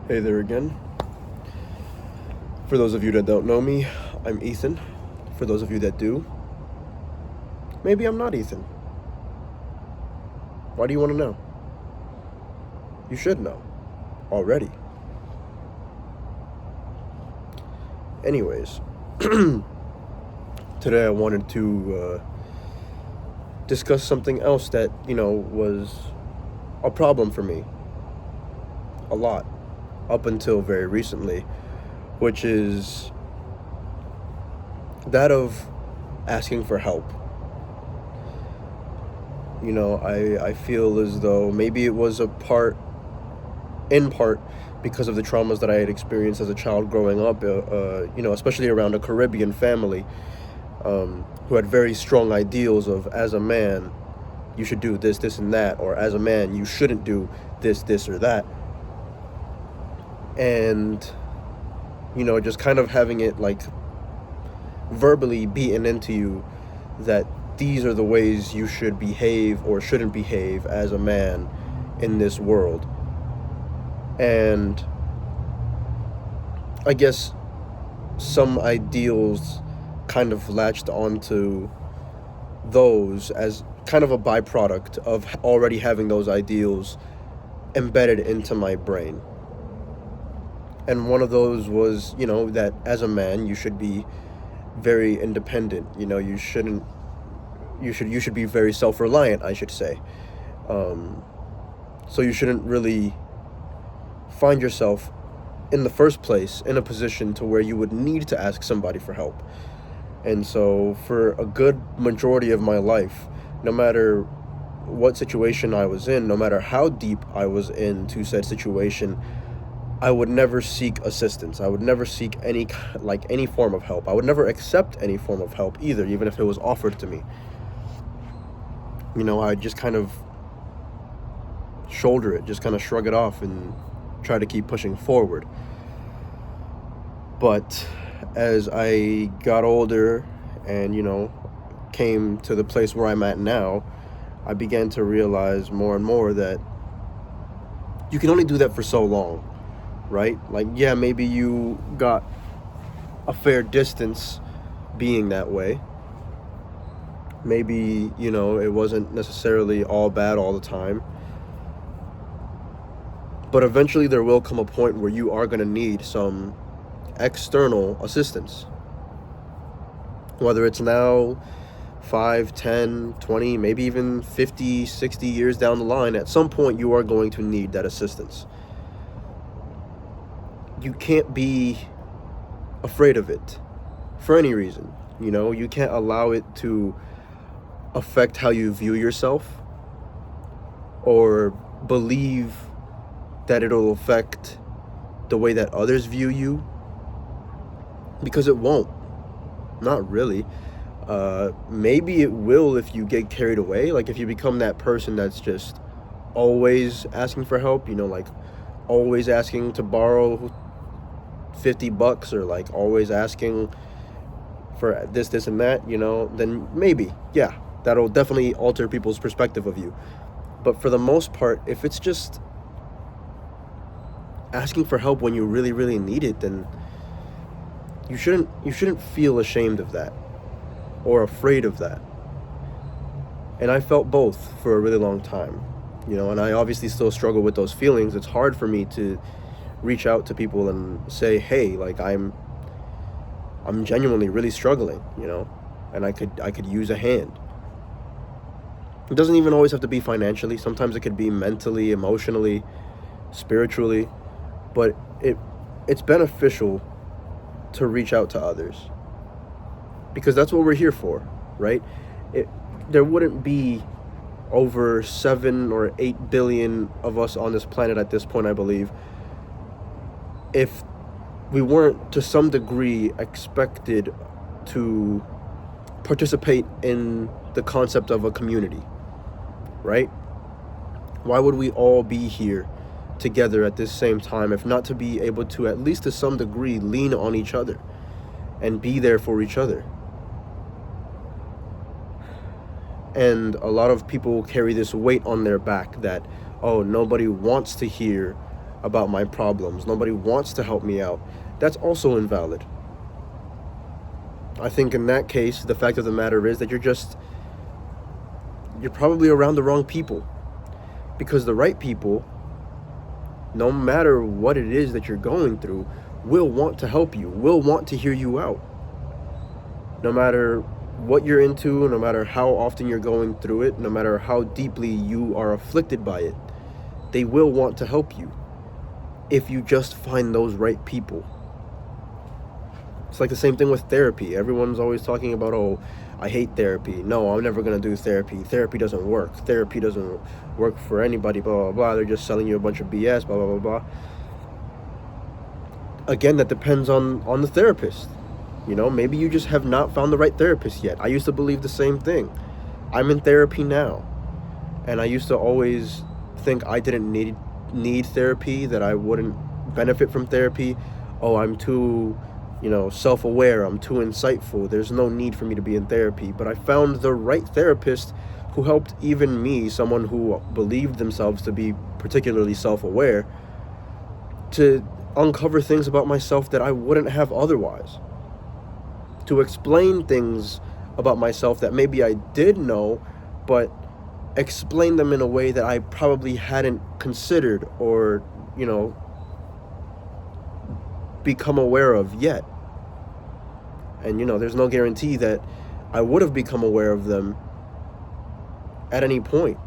Hey there again. For those of you that don't know me, I'm Ethan. For those of you that do, maybe I'm not Ethan. Why do you want to know? You should know already. Anyways, today I wanted to discuss something else that, was a problem for me a lot up until very recently, which is that of asking for help. I feel as though maybe it was in part, because of the traumas that I had experienced as a child growing up, especially around a Caribbean family who had very strong ideals of, as a man, you should do this, this, and that, or as a man, you shouldn't do this, this, or that. And, just kind of having it like verbally beaten into you that these are the ways you should behave or shouldn't behave as a man in this world. And I guess some ideals kind of latched onto those as kind of a byproduct of already having those ideals embedded into my brain. And one of those was, that as a man you should be very independent. You should be very self-reliant, I should say. So you shouldn't really find yourself in the first place in a position to where you would need to ask somebody for help. And so for a good majority of my life, no matter what situation I was in, no matter how deep I was into said situation, I would never seek assistance. I would never seek any form of help. I would never accept any form of help either, even if it was offered to me. I just kind of shoulder it, just kind of shrug it off and try to keep pushing forward. But as I got older and, came to the place where I'm at now, I began to realize more and more that you can only do that for so long, right? Like, yeah, maybe you got a fair distance being that way. Maybe, it wasn't necessarily all bad all the time. But eventually there will come a point where you are going to need some external assistance. Whether it's now 5, 10, 20, maybe even 50, 60 years down the line, at some point you are going to need that assistance. You can't be afraid of it for any reason. You can't allow it to affect how you view yourself or believe that it'll affect the way that others view you, because it won't. Not really. Maybe it will if you get carried away, like if you become that person that's just always asking for help, like always asking to borrow $50, or like always asking for this and that, then maybe, yeah, that'll definitely alter people's perspective of you. But for the most part, if it's just asking for help when you really, really need it, then you shouldn't feel ashamed of that or afraid of that. And I felt both for a really long time, and I obviously still struggle with those feelings. It's hard for me to reach out to people and say, hey, like I'm genuinely really struggling, and I could use a hand. It doesn't even always have to be financially. Sometimes it could be mentally, emotionally, spiritually. But it's beneficial to reach out to others, because that's what we're here for, right? There wouldn't be over 7 or 8 billion of us on this planet at this point, I believe, if we weren't to some degree expected to participate in the concept of a community, right? Why would we all be here together at this same time if not to be able to, at least to some degree, lean on each other and be there for each other? And a lot of people carry this weight on their back that, oh, nobody wants to hear about my problems. Nobody wants to help me out. That's also invalid. I think in that case, the fact of the matter is that you're probably around the wrong people. Because the right people, no matter what it is that you're going through, will want to help you, will want to hear you out. No matter what you're into, no matter how often you're going through it, no matter how deeply you are afflicted by it, they will want to help you if you just find those right people. It's like the same thing with therapy. Everyone's always talking about, oh, I hate therapy. No, I'm never going to do therapy. Therapy doesn't work. Therapy doesn't work for anybody, blah, blah, blah. They're just selling you a bunch of BS, blah, blah, blah, blah. Again, that depends on the therapist. You know, maybe you just have not found the right therapist yet. I used to believe the same thing. I'm in therapy now. And I used to always think I didn't need therapy, that I wouldn't benefit from therapy. Oh, I'm too, self-aware, I'm too insightful, there's no need for me to be in therapy. But I found the right therapist who helped even me, someone who believed themselves to be particularly self-aware, to uncover things about myself that I wouldn't have otherwise. To explain things about myself that maybe I did know, but explain them in a way that I probably hadn't considered or, become aware of yet. And, there's no guarantee that I would have become aware of them at any point.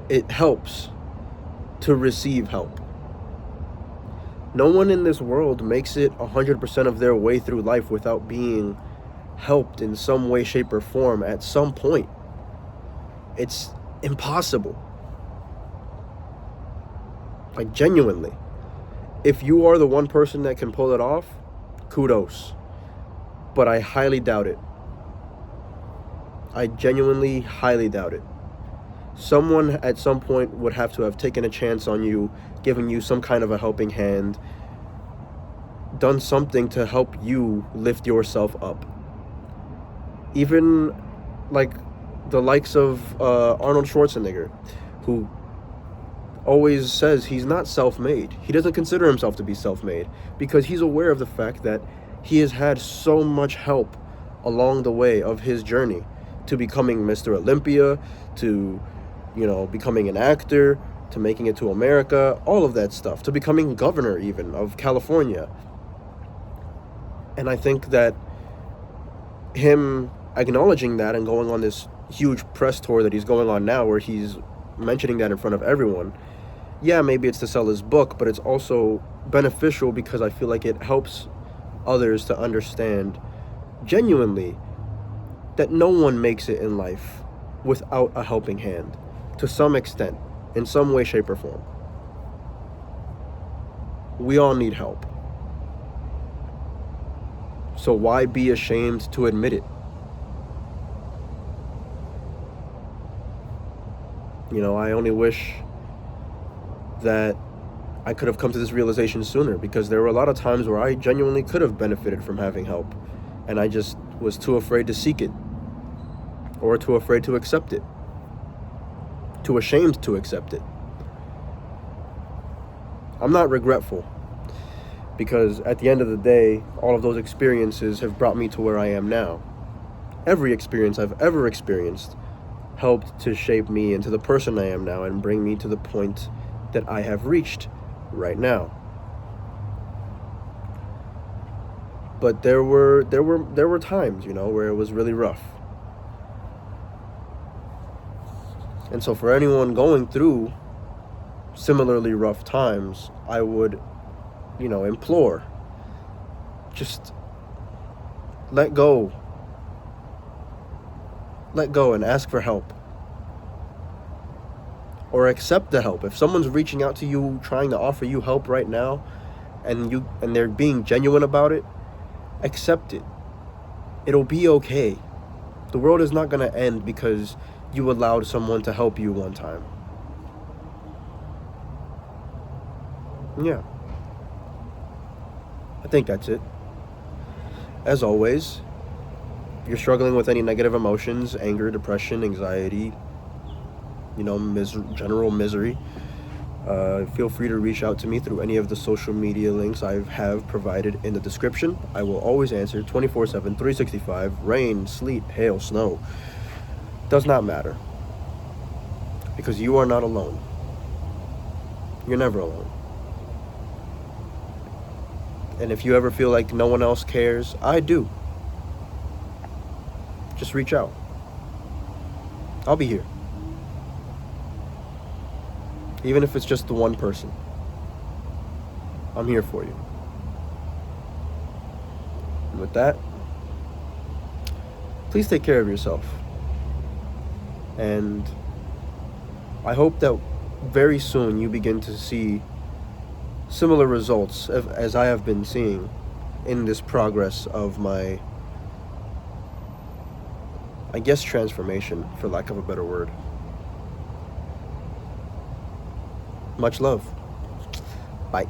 It helps to receive help. No one in this world makes it 100% of their way through life without being helped in some way, shape, or form at some point. It's impossible. Like, genuinely. If you are the one person that can pull it off, kudos. But I highly doubt it. I genuinely highly doubt it. Someone at some point would have to have taken a chance on you, given you some kind of a helping hand, done something to help you lift yourself up. Even like the likes of Arnold Schwarzenegger, who always says he's not self-made. He doesn't consider himself to be self-made because he's aware of the fact that he has had so much help along the way of his journey to becoming Mr. Olympia, to becoming an actor, to making it to America, all of that stuff, to becoming governor even of California. And I think that him acknowledging that and going on this huge press tour that he's going on now, where he's mentioning that in front of everyone, yeah, maybe it's to sell his book, but it's also beneficial because I feel like it helps others to understand genuinely that no one makes it in life without a helping hand, to some extent, in some way, shape, or form. We all need help. So why be ashamed to admit it? I only wish that I could have come to this realization sooner, because there were a lot of times where I genuinely could have benefited from having help, and I just was too afraid to seek it, or too afraid to accept it, too ashamed to accept it. I'm not regretful, because at the end of the day, all of those experiences have brought me to where I am now. Every experience I've ever experienced helped to shape me into the person I am now and bring me to the point that I have reached right now. But there were times, where it was really rough. And so for anyone going through similarly rough times, I would, implore, just let go. Let go and ask for help. Or accept the help. If someone's reaching out to you, trying to offer you help right now, and they're being genuine about it, accept it. It'll be okay. The world is not going to end because you allowed someone to help you one time. Yeah. I think that's it. As always, if you're struggling with any negative emotions, anger, depression, anxiety, general misery, feel free to reach out to me through any of the social media links I have provided in the description. I will always answer 24/7, 365, rain, sleet, hail, snow. Does not matter. Because you are not alone. You're never alone. And if you ever feel like no one else cares, I do. Just reach out. I'll be here. Even if it's just the one person. I'm here for you. And with that, please take care of yourself. And I hope that very soon you begin to see similar results as I have been seeing in this progress of my, I guess, transformation, for lack of a better word. Much love. Bye.